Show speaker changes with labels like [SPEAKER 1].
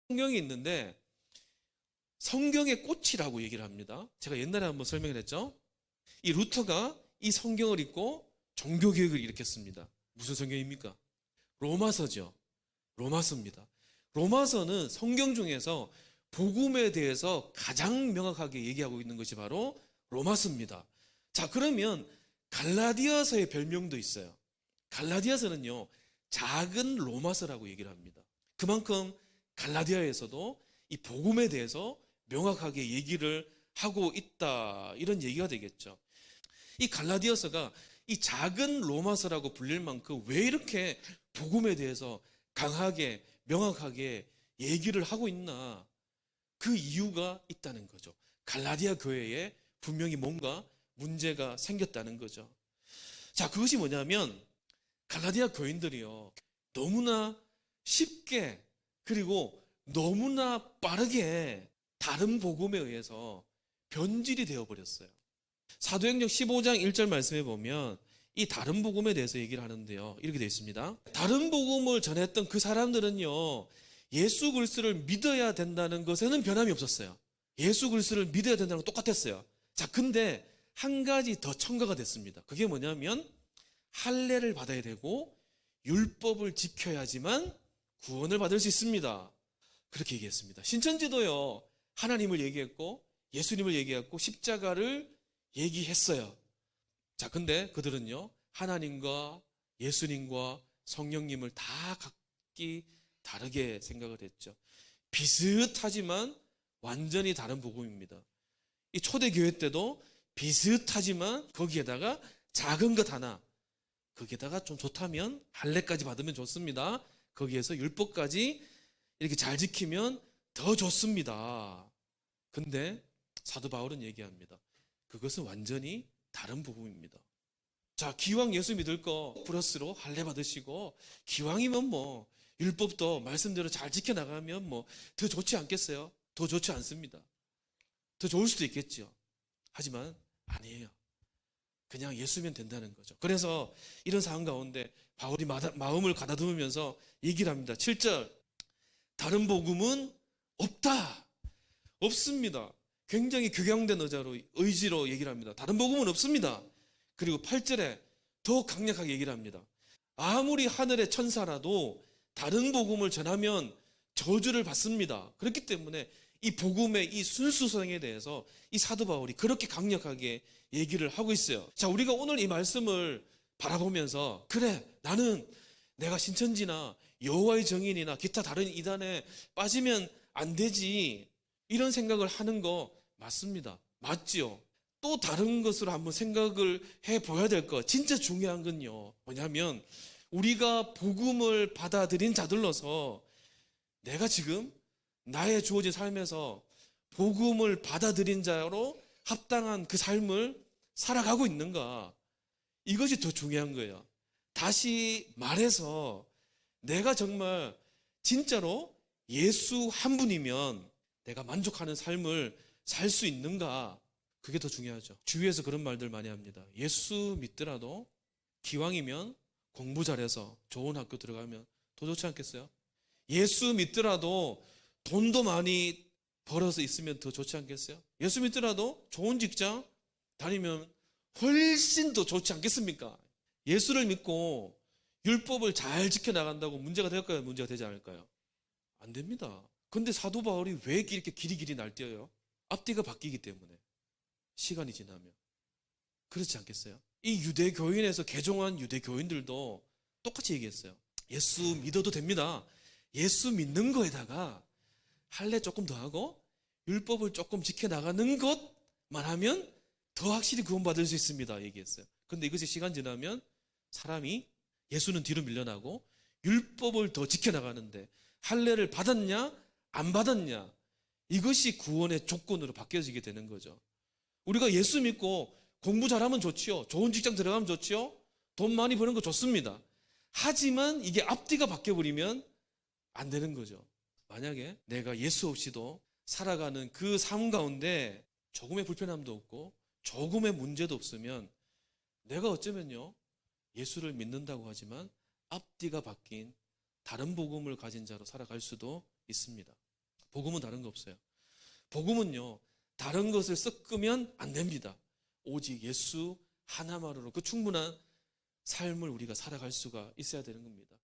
[SPEAKER 1] 성경이 있는데 성경의 꽃이라고 얘기를 합니다. 제가 옛날에 한번 설명을 했죠. 이 루터가 이 성경을 읽고 종교개혁을 일으켰습니다. 무슨 성경입니까? 로마서죠. 로마서입니다. 로마서는 성경 중에서 복음에 대해서 가장 명확하게 얘기하고 있는 것이 바로 로마서입니다. 자, 그러면 갈라디아서의 별명도 있어요. 갈라디아서는요, 작은 로마서라고 얘기를 합니다. 그만큼 갈라디아에서도 이 복음에 대해서 명확하게 얘기를 하고 있다, 이런 얘기가 되겠죠. 이 갈라디아서가 이 작은 로마서라고 불릴 만큼 왜 이렇게 복음에 대해서 강하게 명확하게 얘기를 하고 있나, 그 이유가 있다는 거죠. 갈라디아 교회에 분명히 뭔가 문제가 생겼다는 거죠. 자, 그것이 뭐냐면 갈라디아 교인들이요, 너무나 쉽게 그리고 너무나 빠르게 다른 복음에 의해서 변질이 되어버렸어요. 사도행전 15장 1절 말씀에 보면 이 다른 복음에 대해서 얘기를 하는데요, 이렇게 되어 있습니다. 다른 복음을 전했던 그 사람들은요, 예수 그리스도를 믿어야 된다는 것에는 변함이 없었어요. 예수 그리스도를 믿어야 된다는 건 똑같았어요. 자, 근데 한 가지 더 첨가가 됐습니다. 그게 뭐냐면 할례를 받아야 되고 율법을 지켜야지만 구원을 받을 수 있습니다. 그렇게 얘기했습니다. 신천지도요, 하나님을 얘기했고 예수님을 얘기했고 십자가를 얘기했어요. 자, 근데 그들은요, 하나님과 예수님과 성령님을 다 각기 다르게 생각을 했죠. 비슷하지만 완전히 다른 복음입니다. 이 초대교회 때도 비슷하지만 거기에다가 작은 것 하나, 거기에다가 좀 좋다면 할례까지 받으면 좋습니다. 거기에서 율법까지 이렇게 잘 지키면 더 좋습니다. 근데 사도 바울은 얘기합니다. 그것은 완전히 다른 복음입니다. 자, 기왕 예수 믿을 거 플러스로 할례 받으시고 기왕이면 뭐 율법도 말씀대로 잘 지켜나가면 뭐 더 좋지 않겠어요? 더 좋지 않습니다. 더 좋을 수도 있겠죠. 하지만 아니에요. 그냥 예수면 된다는 거죠. 그래서 이런 상황 가운데 바울이 마음을 가다듬으면서 얘기를 합니다. 7절, 다른 복음은 없다. 없습니다. 굉장히 격양된 의지로 얘기를 합니다. 다른 복음은 없습니다. 그리고 8절에 더 강력하게 얘기를 합니다. 아무리 하늘의 천사라도 다른 복음을 전하면 저주를 받습니다. 그렇기 때문에 이 복음의 이 순수성에 대해서 이 사도 바울이 그렇게 강력하게 얘기를 하고 있어요. 자, 우리가 오늘 이 말씀을 바라보면서 그래, 나는 내가 신천지나 여호와의 증인이나 기타 다른 이단에 빠지면 안 되지, 이런 생각을 하는 거 맞습니다. 맞지요? 또 다른 것으로 한번 생각을 해봐야 될 거, 진짜 중요한 건요, 뭐냐면 우리가 복음을 받아들인 자들로서 내가 지금 나의 주어진 삶에서 복음을 받아들인 자로 합당한 그 삶을 살아가고 있는가, 이것이 더 중요한 거예요. 다시 말해서 내가 정말 진짜로 예수 한 분이면 내가 만족하는 삶을 살 수 있는가, 그게 더 중요하죠. 주위에서 그런 말들 많이 합니다. 예수 믿더라도 기왕이면 공부 잘해서 좋은 학교 들어가면 더 좋지 않겠어요? 예수 믿더라도 돈도 많이 벌어서 있으면 더 좋지 않겠어요? 예수 믿더라도 좋은 직장 다니면 훨씬 더 좋지 않겠습니까? 예수를 믿고 율법을 잘 지켜나간다고 문제가 될까요? 문제가 되지 않을까요? 안 됩니다. 근데 사도 바울이 왜 이렇게 길이길이 날뛰어요? 앞뒤가 바뀌기 때문에, 시간이 지나면. 그렇지 않겠어요? 이 유대교인에서 개종한 유대교인들도 똑같이 얘기했어요. 예수 믿어도 됩니다. 예수 믿는 거에다가 할례 조금 더 하고 율법을 조금 지켜나가는 것만 하면 더 확실히 구원받을 수 있습니다, 얘기했어요. 근데 이것이 시간 지나면 사람이 예수는 뒤로 밀려나고 율법을 더 지켜나가는데 할례를 받았냐 안 받았냐, 이것이 구원의 조건으로 바뀌어지게 되는 거죠. 우리가 예수 믿고 공부 잘하면 좋지요, 좋은 직장 들어가면 좋지요, 돈 많이 버는 거 좋습니다. 하지만 이게 앞뒤가 바뀌어버리면 안 되는 거죠. 만약에 내가 예수 없이도 살아가는 그 삶 가운데 조금의 불편함도 없고 조금의 문제도 없으면 내가 어쩌면요, 예수를 믿는다고 하지만 앞뒤가 바뀐 다른 복음을 가진 자로 살아갈 수도 있습니다. 복음은 다른 거 없어요. 복음은요, 다른 것을 섞으면 안 됩니다. 오직 예수 하나만으로 그 충분한 삶을 우리가 살아갈 수가 있어야 되는 겁니다.